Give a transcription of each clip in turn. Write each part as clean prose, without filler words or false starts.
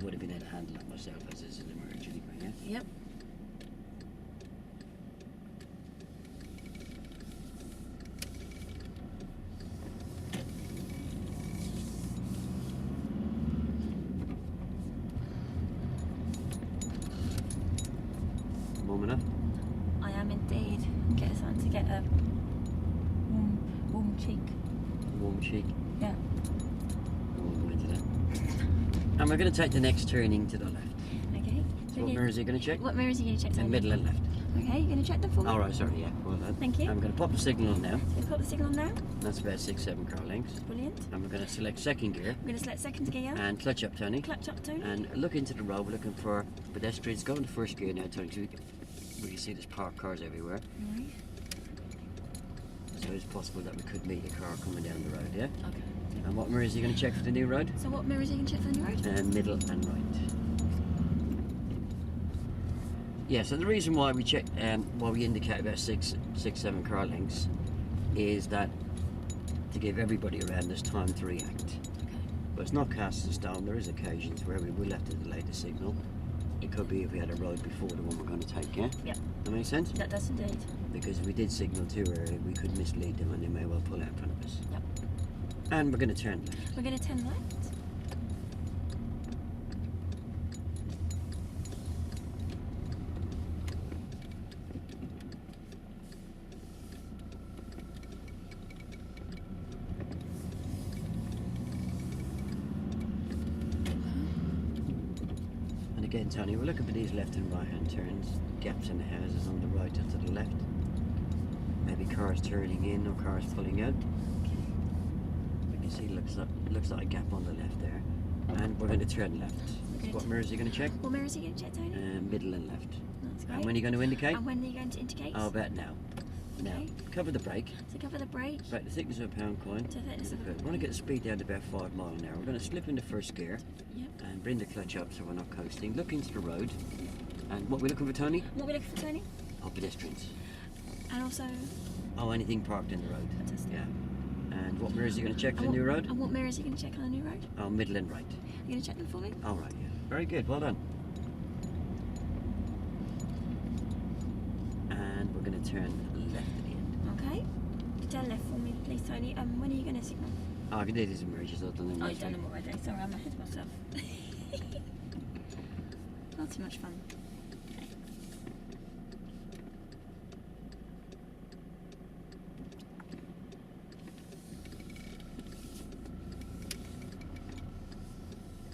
would have been able to handle it myself as is an emerge anyway, yeah? Yep. Warm enough? I am indeed. Get us on to get a warm cheek. Warm cheek. Yeah. We'll go into that. And we're going to take the next turning to the left. Okay. So what mirrors are you going to check? What mirrors are you going to check? The Tony? middle and left. Okay, you're going to check them for me? All right, sorry, yeah. Well done. Thank you. I'm going to pop the signal on now. So we've got the signal on now. That's about 6-7 car lengths. Brilliant. And we're going to select second gear We're going to select second gear. and clutch up, Tony. Clutch up, Tony. And look into the road. We're looking for pedestrians. Go into first gear now, Tony. So we can see there's parked cars everywhere. Right. So it's possible that we could meet a car coming down the road, yeah? Okay. And what mirrors are you going to check for the new road? So what mirrors are you going to check for the new road? Middle and right. Yeah, so the reason why we check, why we indicate about 6-7 car lengths is that to give everybody around this time to react. Okay. But it's not cast in stone. There is occasions where we will have to delay the signal. It could be if we had a road before the one we're going to take, yeah? Yep. That makes sense? That does indeed. Because if we did signal too early, we could mislead them and they may well pull out in front of us. Yep. And we're going to turn left. We're going to turn left. And again, Tony, we're looking for these left and right hand turns, gaps in the houses on the right or to the left. Maybe cars turning in or cars pulling out. We can see looks like a gap on the left there. And we're going to turn left. Okay. What mirrors are you going to check? What mirrors are you going to check, Tony? Middle and left. That's great. And when are you going to indicate? And when are you going to indicate? I'll bet now. Now, Okay. cover the brake. So cover the brake. Break the thickness of a pound coin. To the thickness of a- We want to get the speed down to about 5 miles an hour. We're going to slip into first gear Yep. and bring the clutch up so we're not coasting. Look into the road. And what we're looking for, Tony? What are we looking for, Tony? Oh, pedestrians. And also, Oh, anything parked in the road. Fantastic. Yeah. And what mirrors are you going to check for the and new what- road? And what mirrors are you going to check on the new road? Oh, middle and right. You're going to check them for me? All right, yeah. Very good. Well done. And we're going to turn left at the end. Okay. Turn left for me, please, Tony. When are you going to signal? Oh, I can do these emerges. I've done them. Oh, last you've done week. them already. Sorry, I'm ahead of myself. Not too much fun.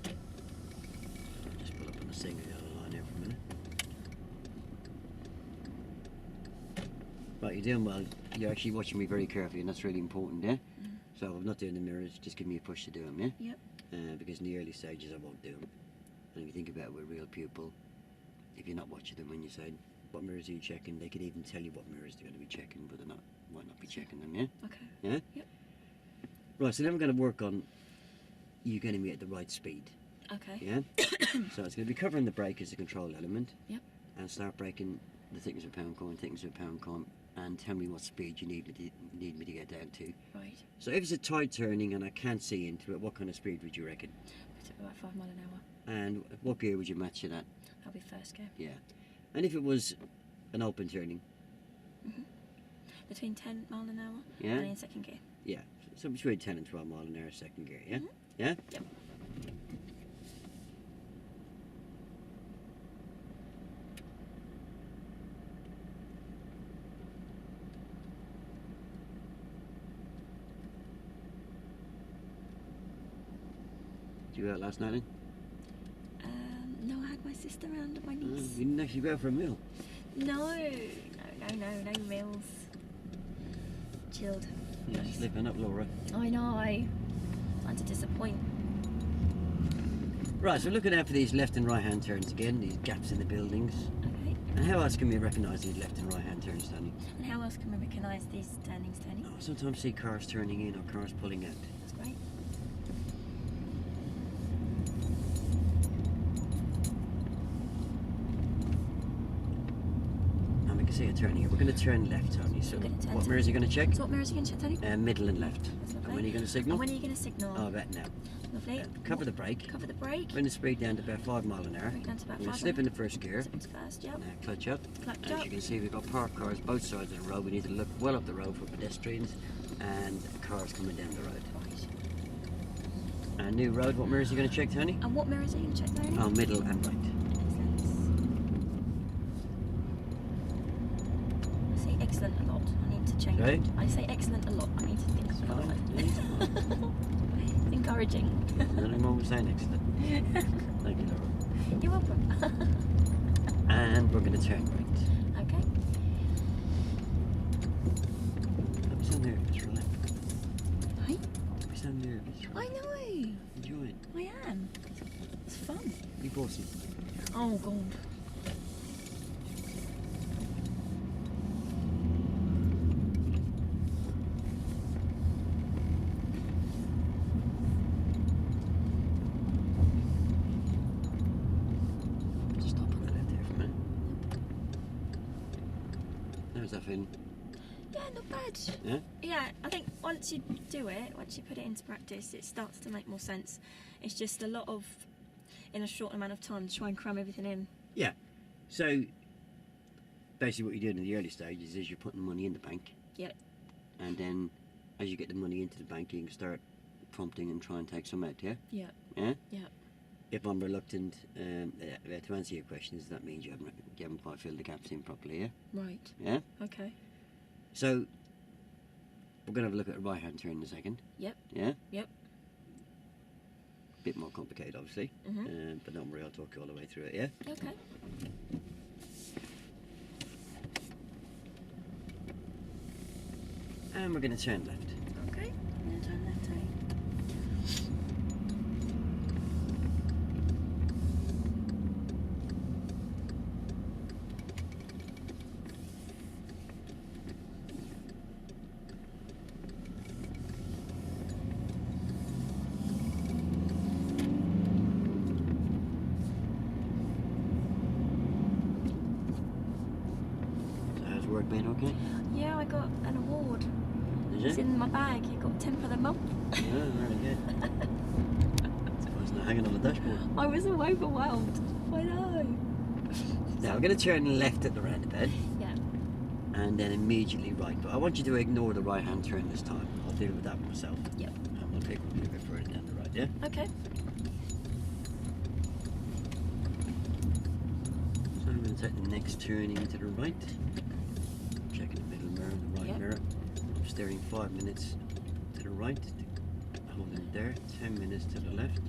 I'll just pull up on the single yellow line here for a minute. Right, you're doing well. You're actually watching me very carefully, and that's really important, yeah? So I'm not doing the mirrors, just give me a push to do them, yeah? Yep. Because in the early stages I won't do them. And if you think about it with a real pupil, if you're not watching them when you say, what mirrors are you checking, they could even tell you what mirrors they're going to be checking, but they might not be checking them, yeah? Okay. Yeah? Yep. Right, so then we're going to work on you getting me at the right speed, Okay. yeah? So it's going to be covering the brake as a control element. Yep. And start braking the thickness of a pound coin, and tell me what speed you need me to get down to. Right. So if it's a tight turning and I can't see into it, what kind of speed would you reckon? It's about 5 miles an hour. And what gear would you match it at? That'll be first gear. Yeah. And if it was an open turning? Between 10 miles an hour Yeah. and in second gear. Yeah. So between 10 and 12 mile an hour second gear, yeah? Mhm. Yeah? Yep. Did you go out last night then? No, I had my sister around at my You niece. didn't actually go out for a meal? No meals. Chilled. You're slipping up, Laura. I know. Not to disappoint. Right, so looking out for these left and right hand turns again, these gaps in the buildings. Okay. And how else can we recognise these left and right hand turns, Tony? And how else can we recognise these turnings, Tony? Oh, sometimes see cars turning in or cars pulling out. That's great. And we can see a turning here. We're going to turn left, Tony. So We're gonna turn what to- mirrors are you going to check? So what mirrors are you going to check, Tony? Middle and left. That's And lovely. when are you going to And signal? when are you going to signal? Oh, I bet now. Lovely. Cover the brake. Cover the brake. Bring the speed down to about 5 miles an hour. Bring it down to about We're going 5 to slip in the first gear. Slip into first, yep. Now clutch up. Clutch As up. you can see, we've got parked cars both sides of the road. We need to look well up the road for pedestrians and cars coming down the road. Right. And new road, what mirrors are you going to check, Tony? And what mirrors are you going to check, Tony? Oh, middle and right. Excellent. I say excellent a lot. I need to change Okay. it. I say excellent a lot. I need to think It's about fine. it. Yeah, it's fine. It's encouraging. Nothing wrong with saying excellent. Thank you, Laura. You're welcome. And we're going to turn right. Okay. Don't be so nervous, relax. Hi. Don't be so nervous. I know. Enjoy it. I am. It's fun. Be bossy. Oh, God. Just stop on the left here for a minute. How's that feeling? Yeah, not bad. Yeah? Yeah, I think once you do it, once you put it into practice, it starts to make more sense. It's just a lot of, in a short amount of time, to try and cram everything in. Yeah. So, basically what you're doing in the early stages is you're putting money in the bank. Yep. And then, as you get the money into the bank, you can start prompting and try and take some out, yeah? Yeah. Yeah? Yeah. If I'm reluctant to answer your questions, that means you haven't quite filled the gaps in properly, yeah? Right. Yeah? Okay. So, we're going to have a look at a right-hand turn in a second. Yep. Yeah? Yep. Bit more complicated, obviously. Mhm. But don't worry, I'll talk you all the way through it, yeah? Okay. And we're going to turn left. Okay. I'm going to turn left, Tony. So how's work been, okay? Yeah, I got an award. Is It's it? in my bag. It got 10th of the month. Yeah, very good. It's not hanging on the dashboard. I was so overwhelmed. I know. Now we're going to turn left at the roundabout Yeah. and then immediately right. But I want you to ignore the right-hand turn this time. I'll deal with that myself. Yep. And we'll take a little bit further down the right, yeah? Okay. So I'm going to take the next turning to the right. Checking the middle mirror, the right Yep. mirror. I'm steering 5 minutes to the right. Holding it there. 10 minutes to the left.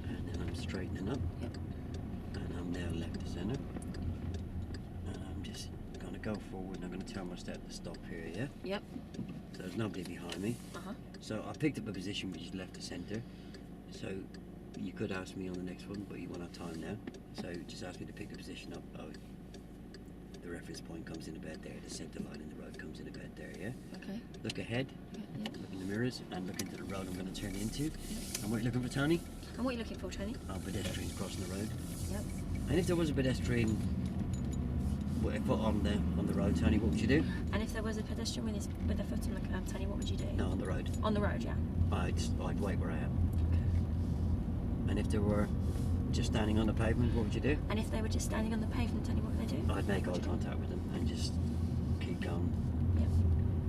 And then I'm straightening up. Yep. And I'm now left to centre. And I'm just going to go forward and I'm going to tell my step to stop here, yeah? Yep. So there's nobody behind me. Uh-huh. So I picked up a position which is left to centre. So you could ask me on the next one, but you won't have time now. So just ask me to pick the position up. Oh, the reference point comes in about there. The centre line in the road comes in about there, yeah? Okay. Look ahead, Yeah, yeah. look in the mirrors, and look into the road I'm going to turn into. And what are you looking for, Tony? And what are you looking for, Tony? Oh, pedestrians crossing the road. Yep. And if there was a pedestrian foot on the road, Tony, what would you do? And if there was a pedestrian with a foot on the curb, Tony, what would you do? No, on the road. On the road, yeah. I'd wait where I am. And if they were just standing on the pavement, what would you do? And if they were just standing on the pavement, Tony, what would they do? I'd make eye contact with them and just keep going. Yep.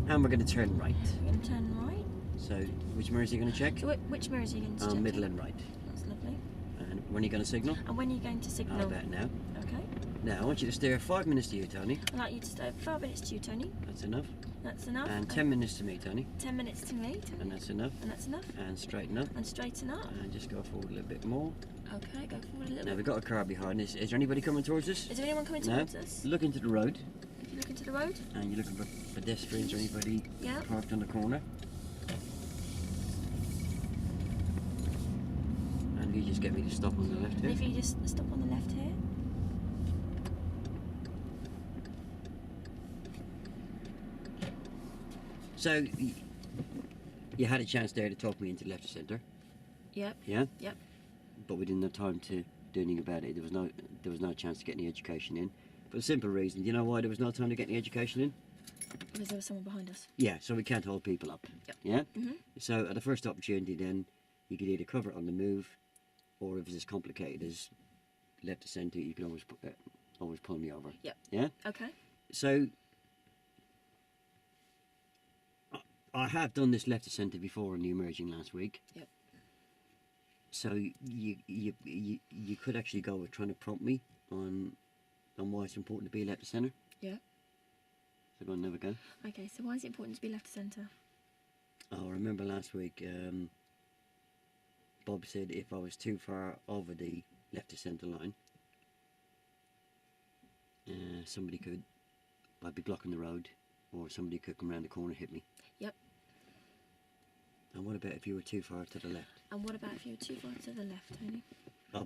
And we're going to turn right. We're going to turn right. So, which mirrors are you going to check? So which mirrors are you going to check? Middle and right. That's lovely. And when are you going to signal? And when are you going to How signal? about now? Okay. Now, I want you to steer 5 minutes to you, Tony. I'd like you to stay 5 minutes to you, Tony. That's enough. That's enough. And 10 minutes to me, Tony. 10 minutes to me, Tony. And that's enough. And that's enough. And straighten up. And straighten up. And just go forward a little bit more. Okay, go forward a little Now, bit. we've got a car behind us. Is there anybody coming towards us? Is there anyone coming No. towards us? Look into the road. If you look into the road. And you're looking for pedestrians or anybody Yeah. parked on the corner. And you just get me to stop on the left And here. if you just stop on the left here. So, you had a chance there to talk me into left of centre, Yep. yeah? Yep. But we didn't have time to do anything about it. There was no chance to get any education in. For a simple reason. Do you know why there was no time to get any education in? Because there was someone behind us. Yeah, so we can't hold people up. Yep. Yeah? Mhm. So at the first opportunity then, you could either cover it on the move, or if it's as complicated as left to centre, you can always pull me over. Yep. Yeah? Okay. So, I have done this left to centre before in the emerging last week. Yep. So you could actually go with trying to prompt me on why it's important to be left to centre. Yeah. So go on, have a go. Okay, so why is it important to be left to centre? Oh, I remember last week, Bob said if I was too far over the left to centre line, I'd be blocking the road, or somebody could come around the corner and hit me. Yep. And what about if you were too far to the left? And what about if you were too far to the left, Tony?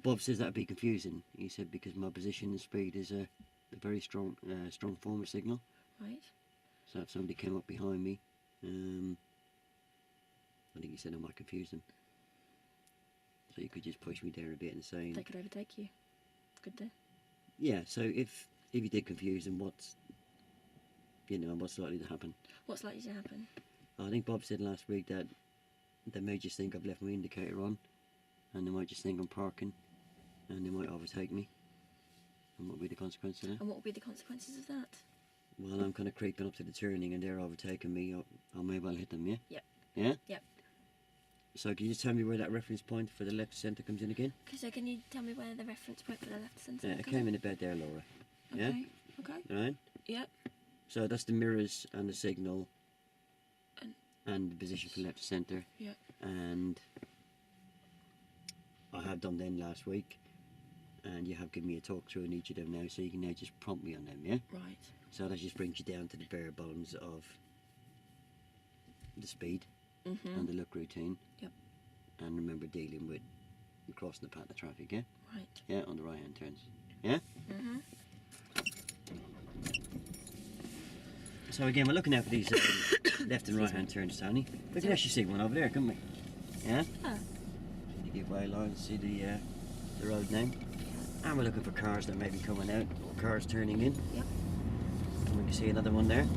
Bob says that'd be confusing. He said because my position and speed is a very strong form of signal. Right. So if somebody came up behind me, I think he said I might confuse them. So you could just push me there a bit and say... They could overtake you. Could they? Yeah, so if you did confuse them, what's likely to happen? What's likely to happen? I think Bob said last week that they may just think I've left my indicator on, and they might just think I'm parking, and they might overtake me. And what will be the consequence of that? And what will be the consequences of that? Well, I'm kind of creeping up to the turning and they're overtaking me. I may well hit them, yeah? Yep. Yeah? Yep. So can you just tell me where that reference point for the left centre comes in again? So can you tell me where the reference point for the left centre It came in about there, Laura. Yeah? Okay. Okay. Right? Yep. So that's the mirrors and the signal and the position for left to centre. Yep. And I have done them last week, and you have given me a talk through on each of them now, so you can now just prompt me on them, yeah? Right. So that just brings you down to the bare bones of the speed and the look routine. Yep. And remember dealing with crossing the path of traffic, yeah? Right. Yeah, on the right hand turns. Yeah? So again, we're looking out for these left and right hand turns, Tony. We can actually see one over there, can't we? Yeah? Oh. You give way line, see the road name. And we're looking for cars that may be coming out, or cars turning in. Yep. And we can see another one there.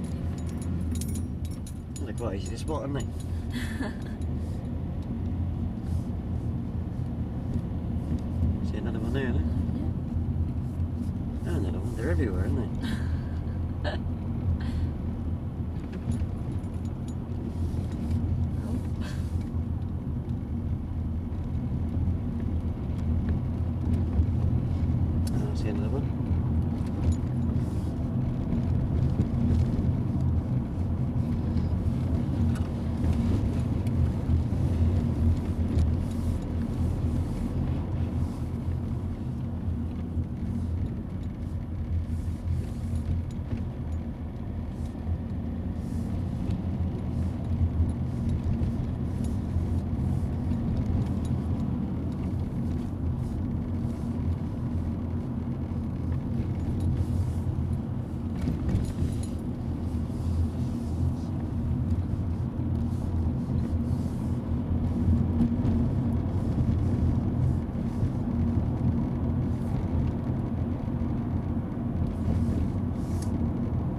They're quite easy to spot, aren't they? See another one there, Yeah. Oh, another one. They're everywhere, aren't they? See another one.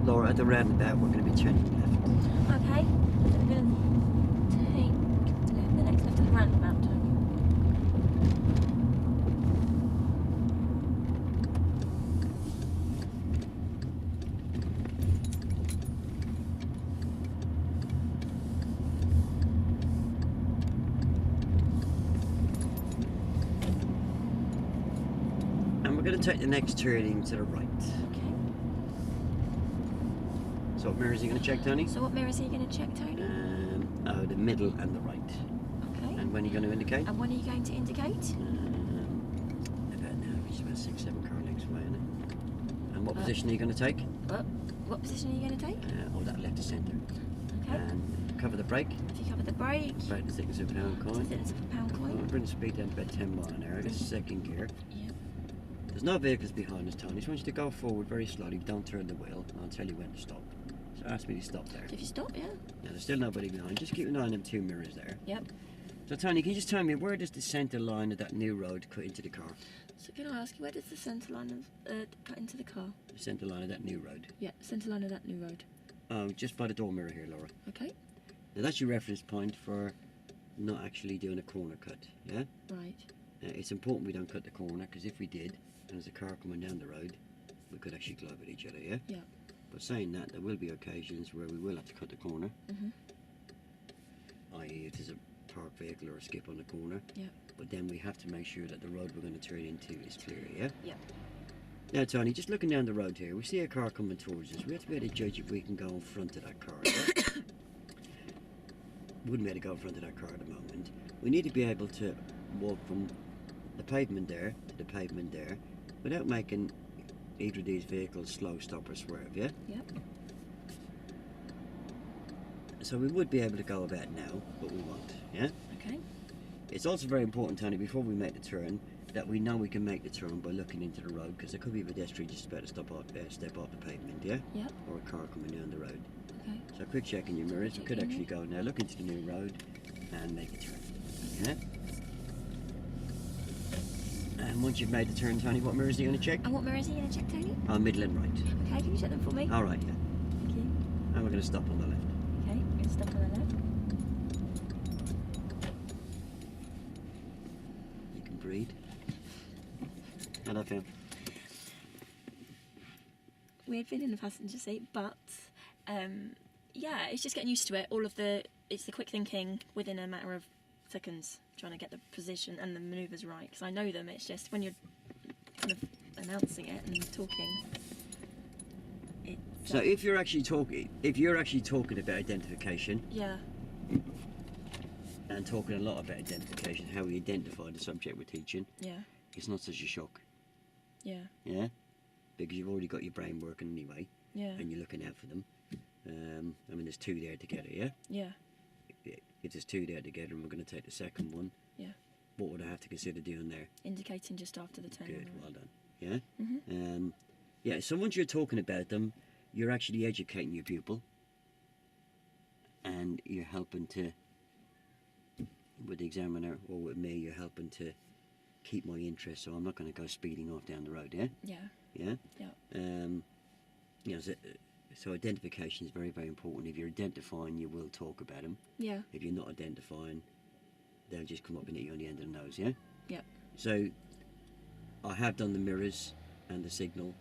Laura, at the roundabout, we're going to be turning left. Okay. So we're going to take the next left at the roundabout, Tony. And we're going to take the next turning to the right. Okay. So what mirrors are you going to check, Tony? So what mirrors are you going to check, Tony? The middle and the right. Okay. And when are you going to indicate? And when are you going to indicate? About now, it's about 6-7 car lengths away, isn't it? And what position are you going to take? What position are you going to take? That left to centre. Okay. And cover the brake. If you cover the brake, About the thickness of a pound the coin. thickness of a pound Well, coin. bring the speed down to about 10 mile an hour. This is second gear. Yep. There's no vehicles behind us, Tony. I just want you to go forward very slowly. Don't turn the wheel. And I'll tell you when to stop. So ask me to stop there. So if you stop, yeah. Now, there's still nobody behind. Just keep an eye on them two mirrors there. Yep. So, Tony, can you just tell me, where does the centre line of that new road cut into the car? So can I ask you, where does the centre line of cut into the car? The centre line of that new road. Yeah, centre line of that new road. Oh, just by the door mirror here, Laura. Okay. Now, that's your reference point for not actually doing a corner cut, yeah? Right. It's important we don't cut the corner, because if we did, and there's a car coming down the road, we could actually collide with each other, yeah? Yeah. But saying that, there will be occasions where we will have to cut the corner, i.e. if there's a parked vehicle or a skip on the corner. Yeah. But then we have to make sure that the road we're going to turn into is clear, yeah? Yeah. Now, Tony, just looking down the road here, we see a car coming towards us. We have to be able to judge if we can go in front of that car. Yeah? Wouldn't be able to go in front of that car at the moment. We need to be able to walk from the pavement there to the pavement there without making either of these vehicles slow, stop or swerve, yeah? Yep. So we would be able to go about now, but we won't, yeah? Okay. It's also very important, Tony, before we make the turn, that we know we can make the turn by looking into the road, because there could be a pedestrian just about to step off the pavement, yeah? Yep. Or a car coming down the road. Okay. So quick check in your mirrors. We could Checking. actually go now, look into the new road and make a turn, yeah? And once you've made the turn, Tony, what mirrors are you going to check? And what mirrors are you going to check, Tony? Middle and right. Okay, can you check them for me? All right, yeah. Thank you. And we're going to stop on the left. Okay, we're going to stop on the left. You can breathe. How'd that feel? Weird feeling in the passenger seat, but yeah, it's just getting used to it. It's the quick thinking within a matter of seconds, trying to get the position and the manoeuvres right. Because I know them. It's just when you're kind of announcing it and talking. So if you're actually talking about identification Yeah. and talking a lot about identification, how we identify the subject we're teaching, Yeah. it's not such a shock, Yeah. yeah? Because you've already got your brain working anyway, Yeah. and you're looking out for them. I mean, there's two there together, yeah? Yeah. If there's two there together and we're going to take the second one, Yeah. what would I have to consider doing there? Indicating just after the turn. Good, on the well right. done. Yeah? Yeah, so once you're talking about them, you're actually educating your pupil, and you're helping to, with the examiner or with me, you're helping to keep my interest, so I'm not going to go speeding off down the road, yeah? Yeah. Yeah? Yeah. You know, so identification is very, very important. If you're identifying, you will talk about them. Yeah. If you're not identifying, they'll just come up and hit you on the end of the nose, yeah? Yeah. So, I have done the mirrors and the signal,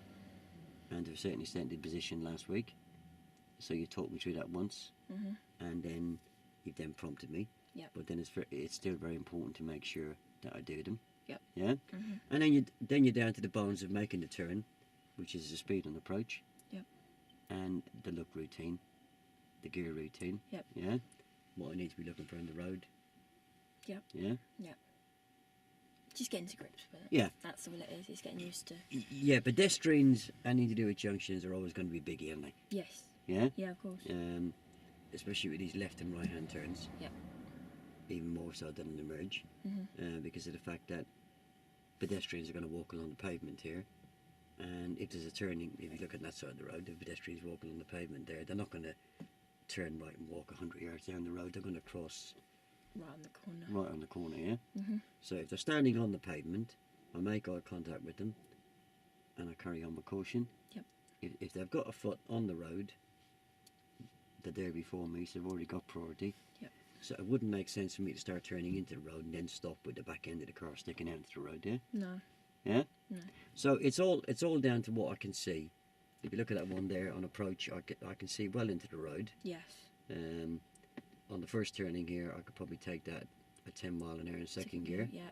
and to a certain extent the position last week. So you talked me through that once, and then you've then prompted me. Yep. But then it's still very important to make sure that I do them. Yep. Yeah. And then you're down to the bones of making the turn, which is the speed and approach. Yep. And the look routine, the gear routine. Yep. Yeah. What I need to be looking for on the road. Yep. Yeah. Yeah. Just getting to grips with it. Yeah. That's all it is. It's getting used to. Yeah. Pedestrians and anything to do with junctions are always going to be biggie, aren't they? Yes. Yeah. Yeah, of course. Especially with these left and right hand turns. Yep. Even more so than the merge, because of the fact that pedestrians are going to walk along the pavement here, and if there's a turning, if you look at that side of the road, the pedestrians walking on the pavement there, they're not going to turn right and walk 100 yards down the road. They're going to cross Right on the corner. right on the corner, yeah? So if they're standing on the pavement, I make eye contact with them, and I carry on with caution. Yep. If they've got a foot on the road, they're there before me, so they've already got priority. Yep. So it wouldn't make sense for me to start turning into the road and then stop with the back end of the car sticking out into the road, yeah? No. Yeah? No. So it's all down to what I can see. If you look at that one there on approach, I can see well into the road. Yes. On the first turning here, I could probably take that at 10 mile an hour in second gear. Yeah.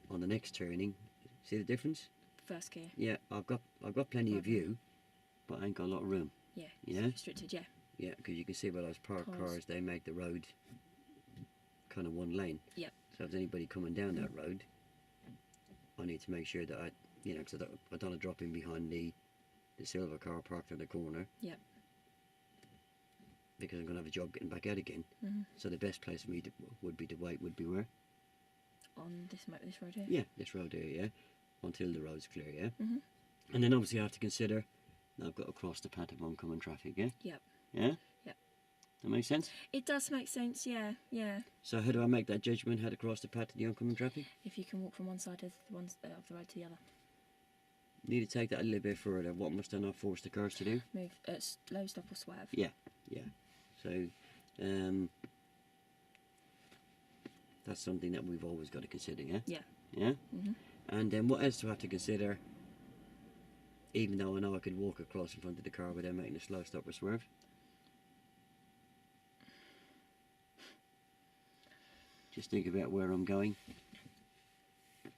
On the next turning, see the difference? First gear. Yeah, I've got plenty of view, but I ain't got a lot of room. Yeah. Yeah? Restricted. Yeah. Yeah, because you can see by those parked cars, they make the road kind of one lane. Yep. So if there's anybody coming down that road, I need to make sure that because I don't want to drop in behind the silver car parked on the corner. Yep. Because I'm going to have a job getting back out again. So the best place for me would be where? On this road here. Yeah, this road here, yeah. Until the road's clear, yeah. And then obviously I have to consider that I've got to cross the path of oncoming traffic, yeah. Yep. Yeah. Yep. That makes sense. It does make sense. Yeah. Yeah. So how do I make that judgment? How to cross the path of the oncoming traffic? If you can walk from one side of the road to the other. Need to take that a little bit further. What must I not force the cars to do? Move slow, stop or swerve. Yeah, yeah. So, That's something that we've always got to consider, yeah? Yeah. Yeah? Mhm. And then what else do I have to consider, even though I know I could walk across in front of the car without making a slow stop or swerve? Just think about where I'm going.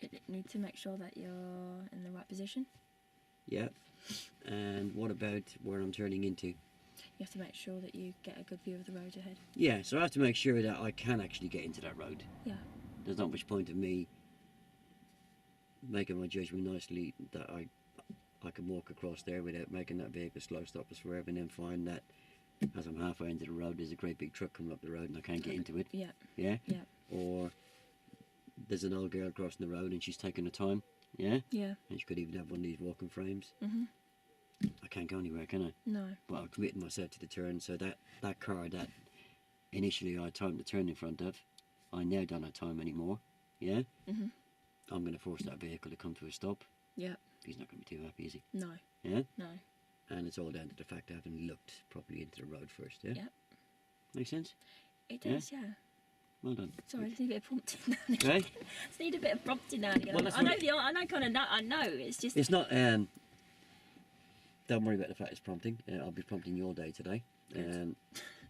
You need to make sure that you're in the right position. Yeah. And what about where I'm turning into? You have to make sure that you get a good view of the road ahead. Yeah, so I have to make sure that I can actually get into that road. Yeah. There's not much point of me making my judgment nicely that I can walk across there without making that vehicle slow stop or swerve, and then find that as I'm halfway into the road there's a great big truck coming up the road and I can't get into it. Yeah. Yeah? Yeah. Or there's an old girl crossing the road and she's taking her time. Yeah? Yeah. And she could even have one of these walking frames. Mhm. I can't go anywhere, can I? No. But I've committed myself to the turn, so that car that initially I timed the turn in front of, I now don't have time anymore. Yeah? Mhm. I'm going to force that vehicle to come to a stop. Yeah. He's not going to be too happy, is he? No. Yeah? No. And it's all down to the fact I haven't looked properly into the road first, yeah? Yeah. Make sense? It does, yeah. Well done. Sorry, I just need a bit of prompting now and again. Okay? Just need a bit of prompting now and again. Well, that's I know what- I know kind of know. I know. It's just. It's not, don't worry about the fact it's prompting. I'll be prompting your day today. Good.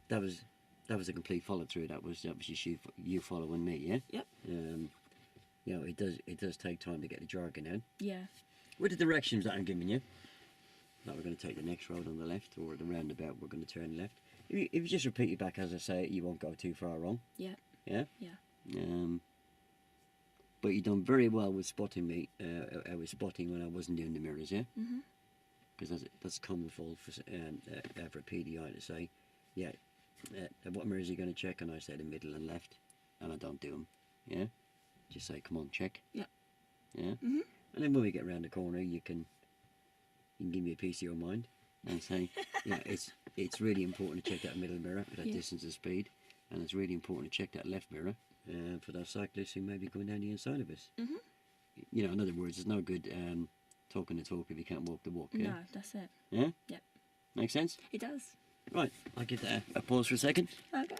That was a complete follow through. That was just you following me, yeah? Yep. You know, it does take time to get the jargon out. Yeah. With the directions that I'm giving you, that we're going to take the next road on the left, or the roundabout we're going to turn left. If you just repeat it back as I say it, you won't go too far wrong. Yeah. Yeah? Yeah. But you've done very well with spotting me. I was spotting when I wasn't doing the mirrors, yeah? Mhm. Because that's common fault for a PDI to say, yeah, what mirrors are you going to check? And I say the middle and left, and I don't do them, yeah? Just say, come on, check. Yeah. Yeah? Mhm. And then when we get round the corner, you can give me a piece of your mind and say, yeah, it's really important to check that middle mirror for that Yeah. distance and speed, and it's really important to check that left mirror for those cyclists who may be going down the inside of us. Mhm. You know, in other words, there's no good talking the talk if you can't walk the walk. Yeah? No, that's it. Yeah? Yep. Make sense? It does. Right, I'll give that a pause for a second. Okay.